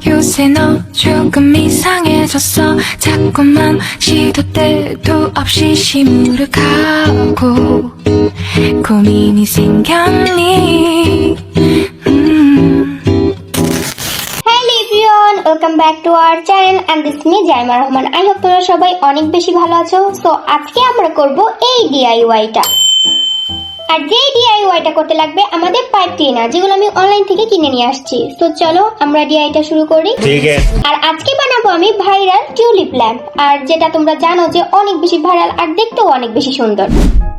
요새 너 조금 이상해졌어 자꾸만 시도 때도 없이 시무룩하고 고민이 생겼니 welcome back to our channel and this me Zaima Rahman. I hope তোমরা সবাই অনেক বেশি ভালো আছো। তো আজকে আমরা করব এই ডিআইওয়াইটা। আর যে ডিআইওয়াইটা করতে লাগবে আমাদের পাইপ ক্লিনার, যেগুলো আমি অনলাইন থেকে কিনে নিয়ে আসছি। তো চলো আমরা ডিআইটা শুরু করি। ঠিক আছে। আর আজকে বানাবো আমি ভাইরাল টিউলিপ ল্যাম্প, আর যেটা তোমরা জানো যে অনেক বেশি ভাইরাল আর দেখতেও অনেক বেশি সুন্দর।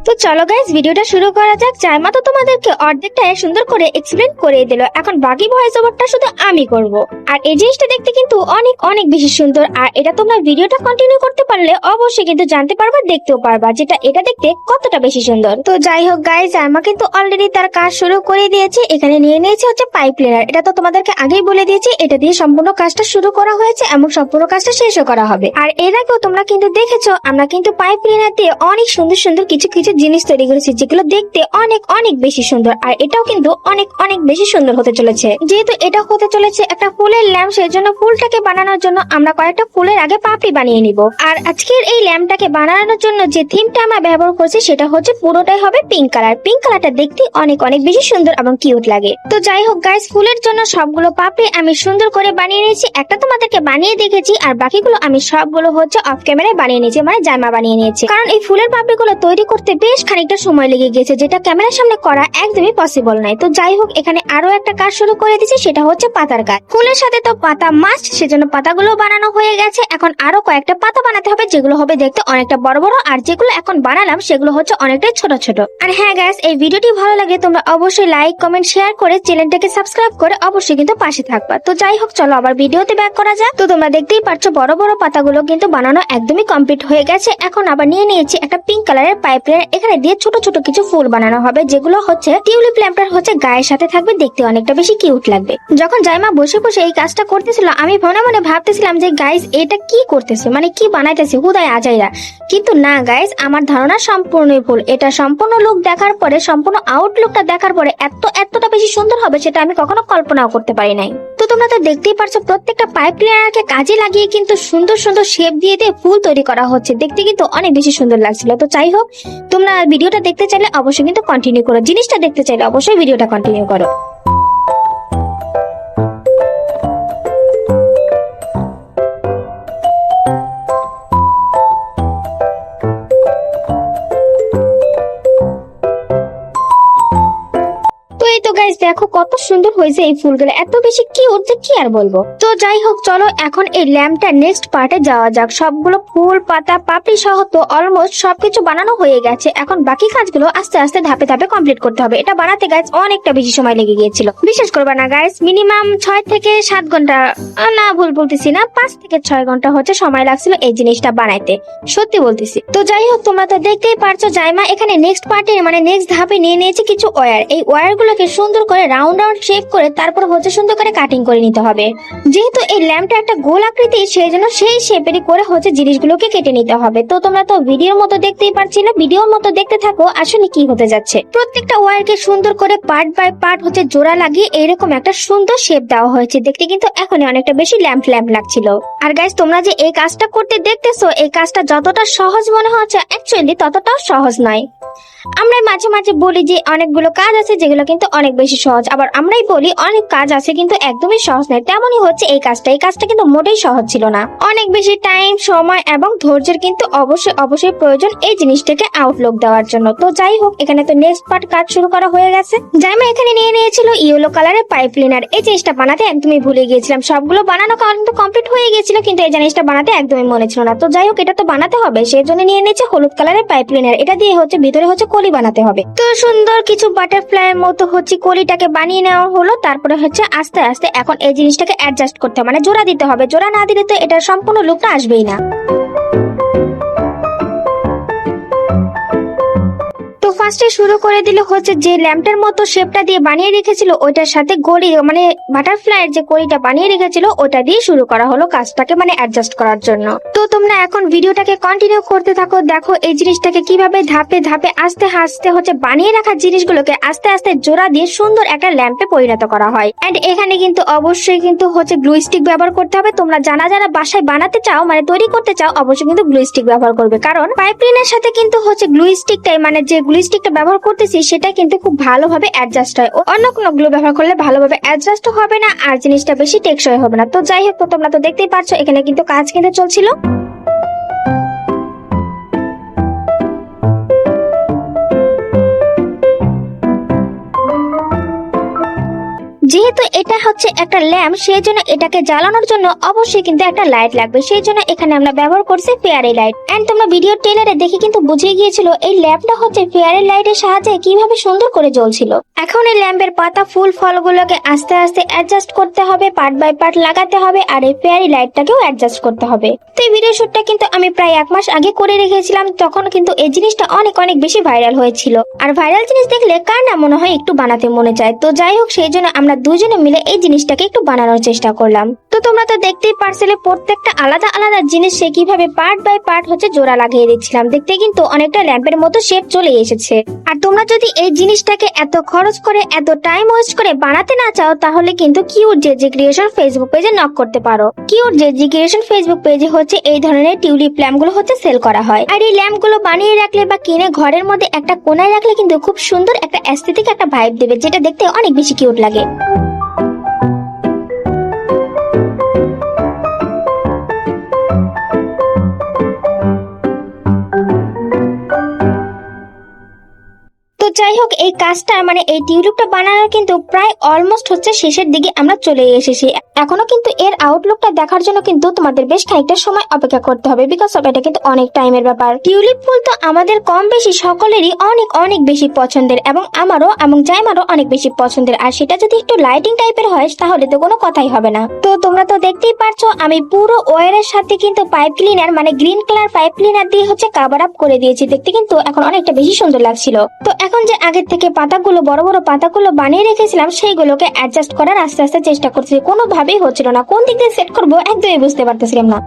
তো চলো গাইস ভিডিওটা শুরু করা যাক। জাইমা তো তোমাদেরকে অর্ধেকটা সুন্দর করে এক্সপ্লেন করে দিল, এখন বাকি ভয়েস ওভারটা শুধু আমি করব। আর এই জিনিসটা দেখতে কিন্তু অনেক অনেক বেশি সুন্দর, আর এটা তোমরা ভিডিওটা কন্টিনিউ করতে পারলে অবশ্যই কিন্তু জানতে পারবা, দেখতেও পারবা যেটা এটা দেখতে কতটা বেশি সুন্দর। তো যাই হোক গাইস, জাইমা কিন্তু অলরেডি তার কাজ শুরু করে দিয়েছে। এখানে নিয়ে নিয়েছে হচ্ছে পাইপ ক্লিনার। এটা তো তোমাদেরকে আগেই বলে দিয়েছি, এটা দিয়ে সম্পূর্ণ কাজটা শুরু করা হয়েছে এবং সম্পূর্ণ কাজটা শেষও করা হবে। আর এর আগেও তোমরা কিন্তু দেখেছো আমরা কিন্তু পাইপ ক্লিনার দিয়ে অনেক সুন্দর সুন্দর কিছু কিছু জিনিস তৈরি করেছি, যেগুলো দেখতে অনেক অনেক বেশি সুন্দর। আর এটাও কিন্তু অনেক অনেক বেশি সুন্দর হতে চলেছে। যেহেতু এটা হতে চলেছে একটা ফুলের ল্যাম্প, সেই জন্য ফুলটাকে বানানোর জন্য আমরা কয়েকটা ফুলের আগে পাপড়ি বানিয়ে নিব। আর আজকের এই ল্যাম্পটাকে বানানোর জন্য যে থিমটা আমরা ব্যবহার করছি সেটা হচ্ছে পুরোটাই হবে পিঙ্ক কালার। পিঙ্ক কালারটা দেখতে অনেক অনেক বেশি সুন্দর এবং কিউট লাগে। তো যাই হোক গাইস, ফুলের জন্য সবগুলো পাপড়ি আমি সুন্দর করে বানিয়ে নিয়েছি। একটা তোমাদেরকে বানিয়ে দেখেছি, আর বাকিগুলো আমি সবগুলো হচ্ছে অফ ক্যামেরায় বানিয়ে নিয়েছি, মানে জাইমা বানিয়ে নিয়েছি। কারণ এই ফুলের পাপড়িগুলো তৈরি করতে বেশ খানিকটা সময় লেগে গেছে, যেটা ক্যামেরার সামনে করা একদমই পসিবল নয়। তো যাই হোক, এখানে আরো একটা কাজ শুরু করে দিয়েছি, সেটা হচ্ছে পাতার কাজ। ফুলের সাথে তো পাতা মাস্ট, সেজন্য পাতাগুলো বানানো হয়ে গেছে। এখন আরো কয়েকটা পাতা বানাতে হবে, যেগুলো হবে দেখতে অনেকটা বড় বড়, আর যেগুলো এখন বানালাম সেগুলো হচ্ছে অনেকটাই ছোট ছোট। আর হ্যাঁ গাইস, এই ভিডিওটি ভালো লাগে তোমরা অবশ্যই লাইক কমেন্ট শেয়ার করে চ্যানেলটাকে সাবস্ক্রাইব করে অবশ্যই কিন্তু পাশে থাকবা। তো যাই হোক, চলো আবার ভিডিওতে ব্যাক করা যাক। তো তোমরা দেখতেই পাচ্ছ বড় বড় পাতাগুলো কিন্তু বানানো একদমই কমপ্লিট হয়ে গেছে। এখন আবার নিয়ে নিয়েছি একটা পিঙ্ক কালারের পাইপ লাইন। এখানে দিয়ে ছোট ছোট কিছু ফুল বানানো হবে, যেগুলো হচ্ছে টিউলিপ ল্যাম্পটার হচ্ছে গায়ের সাথে থাকবে, দেখতে অনেকটা বেশি কিউট লাগবে। যখন জাইমা বসে বসে এই কাজটা করতেছিল, আমি মনে মনে ভাবতেছিলাম যে গাইস এটা কি করতেছে, মানে কি বানাইতেছে হুদায় আজাইরা। কিন্তু না গাইস, আমার ধারণা সম্পূর্ণই ভুল। এটা সম্পূর্ণ লুক দেখার পরে, সম্পূর্ণ আউটলুকটা দেখার পরে এতটা বেশি সুন্দর হবে সেটা আমি কখনো কল্পনাও করতে পারি নাই। তো তোমরা তো দেখতেই পারছো প্রত্যেকটা পাইপ ক্লিনারকে কাজে লাগিয়ে কিন্তু সুন্দর সুন্দর শেপ দিয়ে ফুল তৈরি করা হচ্ছে, দেখতে কিন্তু অনেক বেশি সুন্দর লাগছিল। তো যাই হোক, তোমরা ভিডিওটা দেখতে চাইলে অবশ্যই কিন্তু কন্টিনিউ করো, জিনিসটা দেখতে চাইলে অবশ্যই ভিডিওটা কন্টিনিউ করো। দেখো কত সুন্দর হয়েছে এই ফুলগুলো, এত বেশি কিউট যে কি আর বলবো। তো যাই হোক, চলো এখন এই ল্যাম্পটা নেক্সট পার্টে যাওয়া যাক। সবগুলো ফুল পাতা পাপড়ি সহ তো অলমোস্ট সবকিছু বানানো হয়ে গেছে। এখন বাকি কাজগুলো আস্তে আস্তে ধাপে ধাপে কমপ্লিট করতে হবে। এটা বানাতে গাইস অনেকটা বেশি সময় লেগে গিয়েছিল, বিশ্বাস করবা না গাইস, মিনিমাম 6 থেকে 7 ঘন্টা, না ভুল বলতেছি না, 5 থেকে 6 ঘন্টা হচ্ছে সময় লাগছিল এই জিনিসটা বানাইতে, সত্যি বলতেছি। তো যাই হোক, তোমরা তো দেখতেই পারছো জাইমা এখানে নেক্সট পার্টে মানে নেক্সট ধাপে নিয়ে নিয়েছে কিছু ওয়্যার। এই ওয়্যার গুলোকে সুন্দর করে রাউন্ড রাউন্ড শেপ করে তারপর হচ্ছে সুন্দর করে কাটিং করে নিতে হবে। যেহেতু এই ল্যাম্পটা একটা গোল আকৃতি, সেই জন্য সেই শেপেরই করে হচ্ছে জিনিসগুলোকে কেটে নিতে হবে। তো তোমরা তো ভিডিওর মতো দেখতেই পারছিলে, ভিডিওর মতো দেখতে থাকো আসলে কি হতে যাচ্ছে। প্রত্যেকটা ওয়্যারকে সুন্দর করে পার্ট বাই পার্ট হচ্ছে জোড়া লাগিয়ে এইরকম একটা সুন্দর শেপ দেওয়া হয়েছে, দেখতে কিন্তু এখনই অনেকটা বেশি ল্যাম্প ল্যাম্প লাগছিল। আর গাইস, তোমরা যে এই কাজটা করতে দেখতেছো, এই কাজটা যতটা সহজ মনে হচ্ছে অ্যাকচুয়ালি ততটাও সহজ নয়। আমরা মাঝে মাঝে বলি যে অনেকগুলো কাজ আছে যেগুলো কিন্তু অনেক বেশি সহজ, আবার আমরাই বলি অনেক কাজ আছে কিন্তু একদমই সহজ নয়। তেমনই হচ্ছে এই কাজটা কিন্তু মোটেই সহজ ছিল না। অনেক বেশি টাইম, সময় এবং ধৈর্যের কিন্তু অবশ্যই প্রয়োজন এই জিনিসটাকে আউটলুক দেওয়ার জন্য। তো যাই হোক, এখানে তো নেক্সট পার্ট কাজ শুরু করা হয়ে গেছে। জাইমা এখানে নিয়ে নিয়েছিল ইয়েলো কালারের পাইপ ক্লিনার। এই জিনিসটা বানাতে একদমই ভুলে গিয়েছিলাম, সবগুলো বানানো কিন্তু কমপ্লিট হয়ে গিয়েছিল, কিন্তু এই জিনিসটা বানাতে একদমই মনে ছিল না। তো যাই হোক, এটা তো বানাতে হবে, সেই জন্য নিয়ে নিয়েছে হলুদ কালারের পাইপ ক্লিনার। এটা দিয়ে হচ্ছে ভিতরে হচ্ছে কলি বানাতে হবে। তো সুন্দর কিছু বাটারফ্লাই এর মতো হচ্ছে কলিটাকে বানিয়ে নেওয়া হলো। তারপরে হচ্ছে আস্তে আস্তে এখন এই জিনিসটাকে অ্যাডজাস্ট করতে হবে, মানে জোড়া দিতে হবে। জোড়া না দিলে তো এটার সম্পূর্ণ লুকটা আসবেই না। তো ফার্স্টে শুরু করে দিল হচ্ছে যে ল্যাম্পটার মতো শেপটা দিয়ে বানিয়ে রেখেছিল ওইটার সাথে গড়ি মানে বাটারফ্লাইয়ের যে গড়িটা বানিয়ে রেখেছিল ওটা দিয়ে শুরু করা হলো কাজটাকে মানে অ্যাডজাস্ট করার জন্য। তো তোমরা এখন ভিডিওটাকে কন্টিনিউ করতে থাকো, দেখো এই জিনিসটাকে কিভাবে ধাপে ধাপে আস্তে আস্তে হচ্ছে বানিয়ে রাখা জিনিসগুলোকে আস্তে আস্তে জোড়া দিয়ে সুন্দর একটা ল্যাম্পে পরিণত করা হয়। এন্ড এখানে কিন্তু অবশ্যই কিন্তু হচ্ছে গ্লু স্টিক ব্যবহার করতে হবে। তোমরা যারা বাসায় বানাতে চাও মানে তৈরি করতে চাও অবশ্যই কিন্তু গ্লু স্টিক ব্যবহার করবে, কারণ পাইপলাইনের সাথে কিন্তু হচ্ছে গ্লু স্টিকটাই মানে যে গ্লু স্টিকটা ব্যবহার করতেছি সেটা কিন্তু খুব ভালোভাবে অ্যাডজাস্ট হয়। অন্য কোনো গ্লু ব্যবহার করলে ভালোভাবে অ্যাডজাস্ট হবে না আর জিনিসটা বেশি টেকসই হবে না। তো যাই হোক, তোমরা তো দেখতেই পারছো এখানে কিন্তু কাজ কিন্তু চলছিল। যেহেতু এটা হচ্ছে একটা ল্যাম্প সেই জন্য এটাকে জ্বালানোর জন্য অবশ্যই কিন্তু একটা লাইট লাগবে, সেই জন্য এখানে আমরা ব্যবহার করছি ফেয়ারি লাইট। এন্ড তোমরা ভিডিও ট্রেলারে দেখে কিন্তু বুঝে গিয়েছিল এই ল্যাম্পটা হচ্ছে ফেয়ারি লাইটের সাহায্যে কিভাবে সুন্দর করে জ্বলছিল। এখন এই ল্যাম্পের পাতা ফুল ফলগুলোকে আস্তে আস্তে অ্যাডজাস্ট করতে হবে, পার্ট বাই পার্ট লাগাতে হবে আর এই ফেয়ারি লাইটটাকেও অ্যাডজাস্ট করতে হবে। তো এই ভিডিও শুটটা কিন্তু আমি প্রায় 1 মাস আগে করে রেখেছিলাম, তখন কিন্তু এই জিনিসটা অনেক বেশি ভাইরাল হয়েছিল। আর ভাইরাল জিনিস দেখলে কার না মনে হয় একটু বানাতে মনে চায়। তো যাই হোক, সেই জন্য আমরা দুজনে মিলে এই জিনিসটাকে একটু বানানোর চেষ্টা করলাম। তো তোমরা তো দেখতেই পারছিলে প্রত্যেকটা আলাদা আলাদা জিনিস সে কিভাবে পার্ট বাই পার্ট হচ্ছে জোড়া লাগিয়ে দিচ্ছিলাম। দেখতে কিন্তু অনেকটা ল্যাম্পের মতো শেপ চলে এসেছে। আর তোমরা যদি এই জিনিসটাকে এত খরচ করে এত টাইম ওয়েস্ট করে বানাতে না চাও তাহলে কিন্তু কিউট জেজি ক্রিয়েশন ফেসবুক পেজে নক করতে পারো। কিউট জেজি ক্রিয়েশন ফেসবুক পেজে হচ্ছে এই ধরনের টিউলিপ ল্যাম্প গুলো হচ্ছে সেল করা হয়। আর এই ল্যাম্প গুলো বানিয়ে রাখলে বা কিনে ঘরের মধ্যে একটা কোনায় রাখলে কিন্তু খুব সুন্দর একটা অ্যাস্থেটিক একটা ভাইব দেবে, যেটা দেখতে অনেক বেশি কিউট লাগে। তো যাই হোক, এই কাজটা মানে এই টিউলিপটা বানানোর কিন্তু প্রায় অলমোস্ট হচ্ছে শেষের দিকে আমরা চলে এসেছি। এখনো কিন্তু এর আউটলুকটা দেখার জন্য কিন্তু তোমাদের বেশ খানিকটা সময় অপেক্ষা করতে হবে, বিকজ এটা কিন্তু অনেক টাইমের ব্যাপার। টিউলিপ ফুল তো আমাদের কম বেশি সকলেরই অনেক বেশি পছন্দের এবং আমারও এবং জাইমারও অনেক বেশি পছন্দের। আর সেটা যদি একটু লাইটিং টাইপের হয় তাহলে তো কোনো কথাই হবে না। তো তোমরা তো দেখতেই পারছো আমি পুরো ওয়ারের সাথে কিন্তু পাইপ ক্লিনার মানে গ্রিন কালার পাইপ ক্লিনার দিয়ে হচ্ছে কভার আপ করে দিয়েছি। দেখতে কিন্তু এখন অনেকটা বেশি সুন্দর লাগছিল। তো এখন যে আগের থেকে পাতাগুলো বড় বড় পাতাগুলো বানিয়ে রেখেছিলাম সেইগুলোকে অ্যাডজাস্ট করার আস্তে আস্তে চেষ্টা করছি, কোনোভাবেই হচ্ছিল না। কোন দিক দিয়ে সেট করবো একদমই বুঝতে পারতেছিলাম না।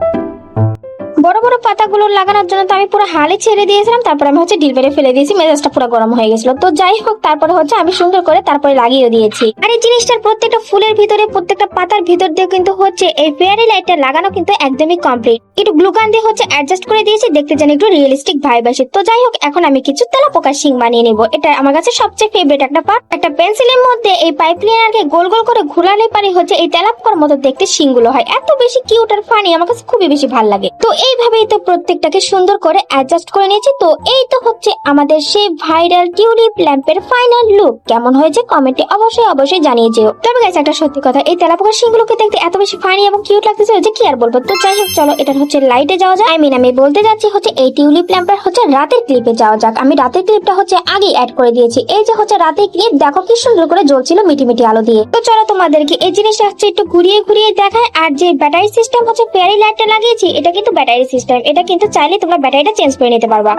বড় বড় পাতাগুলো লাগানোর জন্য তো আমি পুরো হালে ছেড়ে দিয়েছিলাম, তারপর আমি হচ্ছে ডিল বেড়ে ফেলে দিয়েছি, মেজাজটা পুরো গরম হয়ে গেছিল। তো যাই হোক, তারপরে হচ্ছে আমি সুন্দর করে তারপরে লাগিয়ে দিয়েছি। আর এই জিনিসটার প্রত্যেকটা ফুলের ভিতরে প্রত্যেকটা পাতার ভিতর দিয়ে কিন্তু হচ্ছে এই ফেয়ারি লাইটটা লাগানো কিন্তু একদমই কমপ্লিট। একটু গ্লুকান দিয়ে হচ্ছে অ্যাডজাস্ট করে দিয়েছি, দেখতে যেন একটু রিয়েলিস্টিক ভাইব আসে। তো যাই হোক, এখন আমি কিছু তেলাপোকার শিং বানিয়ে নেবো। এটা আমার কাছে সবচেয়ে ফেভারিট একটা পার্ট। একটা পেন্সিলের মধ্যে এই পাইপ ক্লিনারকে গোল গোল করে ঘোরালে পারে হচ্ছে এই তেলাপোকার মতো দেখতে শিংগুলো হয়। এত বেশি কিউট আর ফানি, আমার কাছে খুবই বেশি ভালো লাগে। তো এইভাবেই তো প্রত্যেকটাকে সুন্দর করে অ্যাডজাস্ট করে নিয়েছি। তো এই তো হচ্ছে আমাদের সেই ভাইরাল টিউলিপ ল্যাম্পের ফাইনাল লুক। কেমন হয়েছে কমেন্টে অবশ্যই জানিয়ে যেও। তবে গাইস, একটা সত্যি কথা, এই তেলাপোকার শিংগুলোকে দেখতে এত বেশি ফানি এবং কিউট লাগতেছে যে কি আর বলবো। তো যাই হোক, চলো এটার হচ্ছে লাইটে যাওয়া যায়। আমি বলতে যাচ্ছি হচ্ছে এই টিউলিপ ল্যাম্পের হচ্ছে রাতের ক্লিপে যাওয়া যাক। আমি রাতের ক্লিপটা হচ্ছে আগে অ্যাড করে দিয়েছি। এই যে হচ্ছে রাতের ক্লিপ, দেখো কি সুন্দর করে জ্বলছিল মিটি আলো দিয়ে। তো চলো তোমাদেরকে এই জিনিসটা হচ্ছে একটু ঘুরিয়ে দেখায়। আর যে ব্যাটারি সিস্টেম হচ্ছে ফেয়ারি লাইটটা লাগিয়েছি, এটা কিন্তু ব্যাটারি সিস্টেম। এটা কিন্তু চাইলে তোমরা ব্যাটারিটা চেঞ্জ করে নিতে পারবা।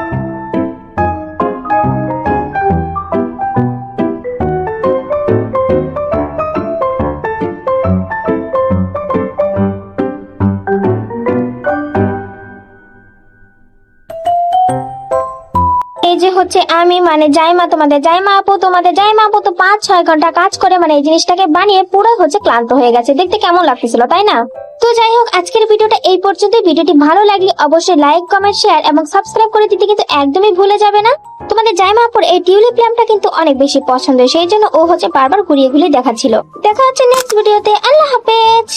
এই যে হচ্ছে আমি মানে জাইমা আপু তো 5-6 ঘন্টা কাজ করে মানে এই জিনিসটাকে বানিয়ে পুরো হচ্ছে ক্লান্ত হয়ে গেছে। দেখতে কেমন লাগতেছিল, তাই না? তো যাই হোক, আজকের ভিডিওটা এই পর্যন্ত। ভিডিওটি ভালো লাগলে অবশ্যই লাইক, কমেন্ট, শেয়ার এবং সাবস্ক্রাইব করে দিতে কিন্তু একদমই ভুলে যাবে না। তোমাদের জাইমা আপুর এই টিউলিপ ল্যাম্পটা কিন্তু অনেক বেশি পছন্দ, সেই জন্য ও হচ্ছে বারবার ঘুরিয়ে দেখাচ্ছিল। দেখা হচ্ছে নেক্সট ভিডিওতে। আল্লাহ হাফেজ।